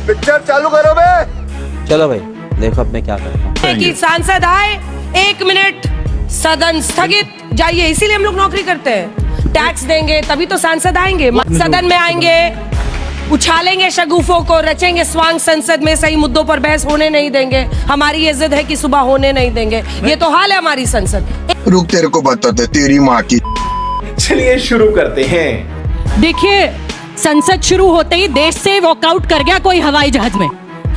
Picture चालू करो बे। चलो भाई देखो अब मैं क्या करता हूँ। कि सांसद आए, 1 मिनट सदन स्थगित, जाइए। इसीलिए हम लोग नौकरी करते हैं, टैक्स देंगे तभी तो सांसद आएंगे। सदन में आएंगे, उछालेंगे शगुफों को, रचेंगे स्वांग संसद में, सही मुद्दों पर बहस होने नहीं देंगे। हमारी ये जिद है कि सुबह होने नहीं देंगे। ये तो हाल है हमारी संसद। रुक तेरे को बताते तेरी माँ की। चलिए शुरू करते हैं। देखिए, संसद शुरू होते ही देश से वॉकआउट कर गया कोई हवाई जहाज में।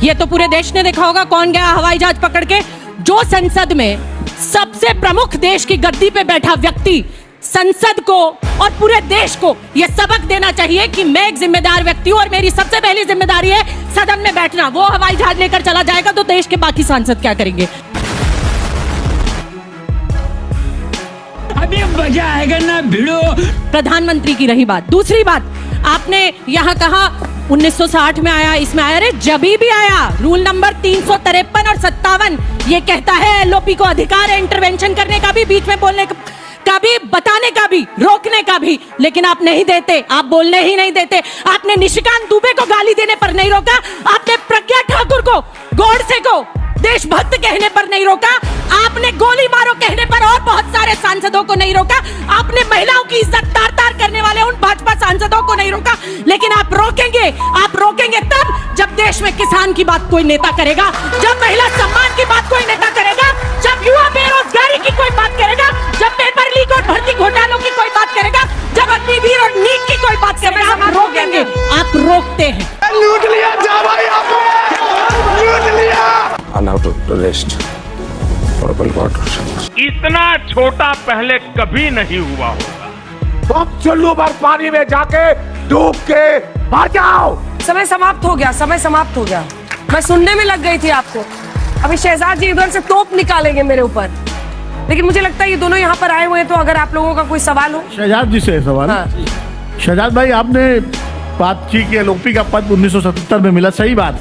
ये तो पूरे देश ने देखा होगा कौन गया हवाई जहाज पकड़ के। जो संसद में सबसे प्रमुख देश की गद्दी पे बैठा व्यक्ति संसद को और पूरे देश को यह सबक देना चाहिए कि मैं एक जिम्मेदार व्यक्ति हूं और मेरी सबसे पहली जिम्मेदारी है सदन में बैठना। वो हवाई जहाज लेकर चला जाएगा तो देश के बाकी सांसद क्या करेंगे? अभी मजा आएगा ना भिड़ो। प्रधानमंत्री की रही बात। दूसरी बात, आपने यहाँ कहा 1960 में आया, इसमें आया। अरे जभी भी आया, रूल नंबर 353 और 57 ये कहता है एलओपी को अधिकार है इंटरवेंशन करने का भी, बीच में बोलने का भी, बताने का भी, रोकने का भी। लेकिन आप नहीं देते, आप बोलने ही नहीं देते। आपने निशिकांत दुबे को गाली देने पर नहीं रोका, आपने प्रज्ञा ठाकुर को, गोडसे को देशभक्त कहने पर नहीं रोका, आपने गोली मारो कहने पर और बहुत सारे सांसदों को नहीं रोका, आपने महिलाओं की इज्जत तार तार करने वाले उन भाजपा सांसदों को नहीं रोका। लेकिन आप रोकेंगे तब जब देश में किसान की बात कोई नेता करेगा, जब महिला सम्मान की बात कोई नेता करेगा, जब युवा बेरोजगारी की कोई बात करेगा, जब पेपर लीक और भर्ती घोटालों की कोई बात करेगा, जब अग्निवीर और नीट की कोई बात करेगा, आप रोकेंगे। आप रोकते हैं। लूट लिया जा भाई, आपने लूट लिया। इतना छोटा पहले कभी नहीं हुआ होगा। तुम चुल्लू भर पानी में जाके डूब के मर जाओ। समय समाप्त हो गया। मैं सुनने में लग गई थी आपको। अभी शहजाद जी इधर से तोप निकालेंगे मेरे ऊपर, लेकिन मुझे लगता है ये दोनों यहाँ पर आए हुए हैं, तो अगर आप लोगों का कोई सवाल हो। शहजाद जी से सवाल। हाँ। शहजाद भाई, आपने बात की कि एलओपी का पद 1977 में मिला, सही बात,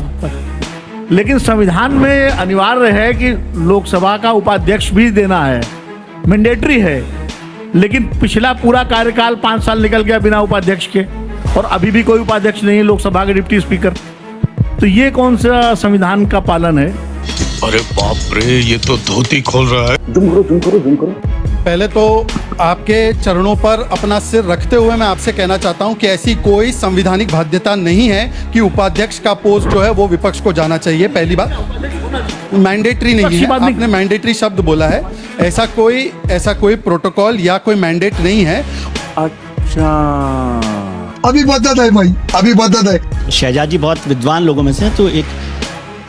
लेकिन संविधान में अनिवार्य है कि लोकसभा का उपाध्यक्ष भी देना है, मैंडेटरी है। लेकिन पिछला पूरा कार्यकाल 5 साल निकल गया बिना उपाध्यक्ष के, और अभी भी कोई उपाध्यक्ष नहीं है लोकसभा के डिप्टी स्पीकर। तो ये कौन सा संविधान का पालन है? अरे बाप रे, ये तो धोती खोल रहा है। जूम करो। पहले तो आपके चरणों पर अपना सिर रखते हुए मैं आपसे कहना चाहता हूं कि ऐसी कोई संवैधानिक बाध्यता नहीं है कि उपाध्यक्ष का पोस्ट जो है वो विपक्ष को जाना चाहिए। पहली बात, मैंडेटरी नहीं है। आपने मैंडेटरी शब्द बोला है, ऐसा कोई प्रोटोकॉल या कोई मैंडेट नहीं है। अच्छा, अभी बता दे भाई, अभी बता दे। शहजाद जी बहुत विद्वान लोगों में से हैं, तो एक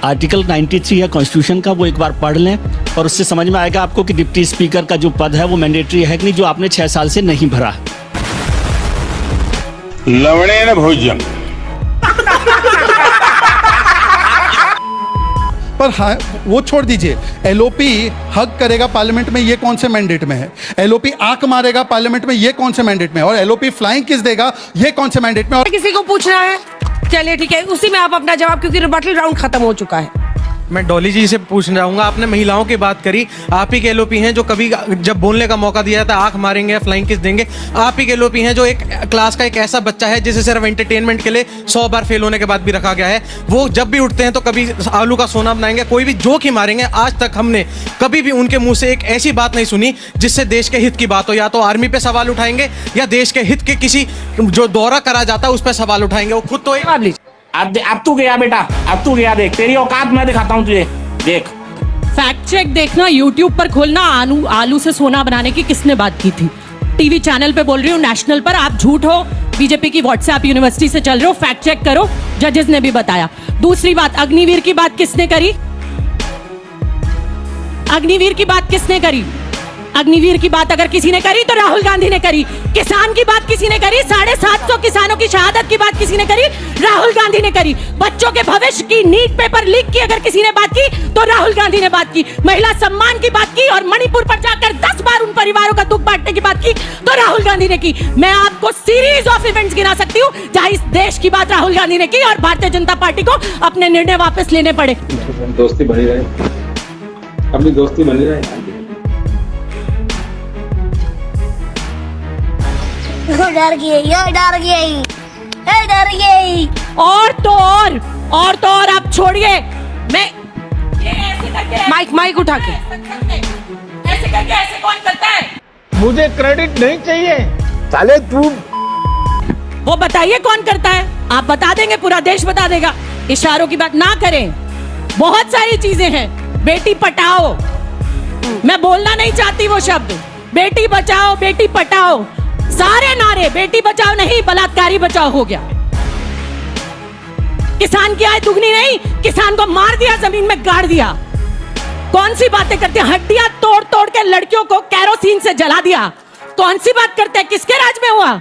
आर्टिकल 93 है कॉन्स्टिट्यूशन का, वो एक बार पढ़ लें और उससे समझ में आएगा आपको कि डिप्टी स्पीकर का जो पद है वो मैंडेटरी है कि नहीं, जो आपने 6 साल से नहीं भरा। लवणेन भोज्यम। पर हाँ, वो छोड़ दीजिए। एलओपी हक करेगा पार्लियामेंट में, ये कौन से मैंडेट में है? एलओपी आंख मारेगा पार्लियामेंट में, ये कौन से मैंडेट में है? और एलओपी फ्लाइंग किस देगा, ये कौन से मैंडेट में? और किसी को पूछना है? चलिए ठीक है, उसी में आप अपना जवाब, क्योंकि रिबटल राउंड खत्म हो चुका है। मैं डॉली जी से पूछना चाहूंगा, आपने महिलाओं की बात करी, आप ही के एलओपी हैं जो कभी जब बोलने का मौका दिया जाता है आंख मारेंगे, फ्लाइंग किस देंगे। आप ही के एलओपी हैं जो एक क्लास का एक ऐसा बच्चा है जिसे सिर्फ एंटरटेनमेंट के लिए 100 बार फेल होने के बाद भी रखा गया है। वो जब भी उठते हैं तो कभी आलू का सोना बनाएंगे, कोई भी जोक ही मारेंगे। आज तक हमने कभी भी उनके मुंह से एक ऐसी बात नहीं सुनी जिससे देश के हित की बात हो। या तो आर्मी पे सवाल उठाएंगे या देश के हित के किसी जो दौरा करा जाता है उस पर सवाल उठाएंगे। वो खुद तो अब तू गया बेटा, अब तू गया, देख तेरी औकात मैं दिखाता हूँ तुझे, देख। फैक्ट चेक देखना, यूट्यूब पर खोलना, आलू से सोना बनाने की किसने बात की थी। टीवी चैनल पे बोल रही हूँ, नेशनल पर। आप झूठ हो, बीजेपी की व्हाट्सएप यूनिवर्सिटी से चल रहे हो, फैक्ट चेक करो, जजेस ने भी बताया। दूसरी बात, अग्निवीर की बात किसने करी? अग्निवीर की बात किसने करी? अग्निवीर की बात अगर किसी ने करी तो राहुल गांधी ने करी। किसान की बात किसी ने करी, 750 किसानों की शहादत की बात किसी ने करी, राहुल गांधी ने करी। बच्चों के भविष्य की, नीट पेपर लीक की अगर किसी ने बात की तो राहुल गांधी ने बात की। महिला सम्मान की बात की और मणिपुर पर जाकर 10 बार उन परिवारों का दुख बांटने की बात की तो राहुल गांधी ने की। मैं आपको सीरीज ऑफ इवेंट्स गिना सकती हूँ जहां इस देश की बात राहुल गांधी ने की और भारतीय जनता पार्टी को अपने निर्णय वापस लेने पड़े। दोस्ती बनी रहे, अपनी दोस्ती बनी रहे। डर गई। और तो और तो और आप छोड़िए, मैं ये ऐसे करके माइक उठा के ऐसे करके ऐसे कौन करता है? मुझे क्रेडिट नहीं चाहिए साले तू वो बताइए कौन करता है? आप बता देंगे, पूरा देश बता देगा। इशारों की बात ना करें, बहुत सारी चीजें हैं। बेटी पटाओ, मैं बोलना नहीं चाहती वो शब्द, बेटी बचाओ बेटी पटाओ, सारे नारे। बेटी बचाओ नहीं, बलात्कारी बचाओ हो गया। किसान की आय दुगनी नहीं, किसान को मार दिया, जमीन में गाड़ दिया। कौन सी बातें करते हैं? हड्डियां तोड़ तोड़ के लड़कियों को कैरोसिन से जला दिया। कौन सी बात करते हैं? किसके राज में हुआ?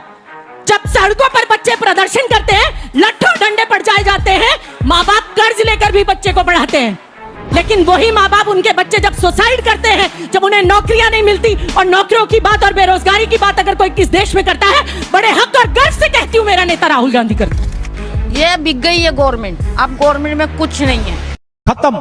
जब सड़कों पर बच्चे प्रदर्शन करते हैं, लट्ठों डंडे पड़ जाए जाते हैं, माँ बाप कर्ज लेकर भी बच्चे को पढ़ाते हैं। लेकिन वही माँ बाप, उनके बच्चे जब सुसाइड करते हैं, जब उन्हें नौकरियां नहीं मिलती, और नौकरियों की बात और बेरोजगारी की बात अगर कोई किस देश में करता है, बड़े हक और गर्व से कहती हूँ मेरा नेता राहुल गांधी करता है। ये बिक गई है गवर्नमेंट, अब गवर्नमेंट में कुछ नहीं है, खत्म।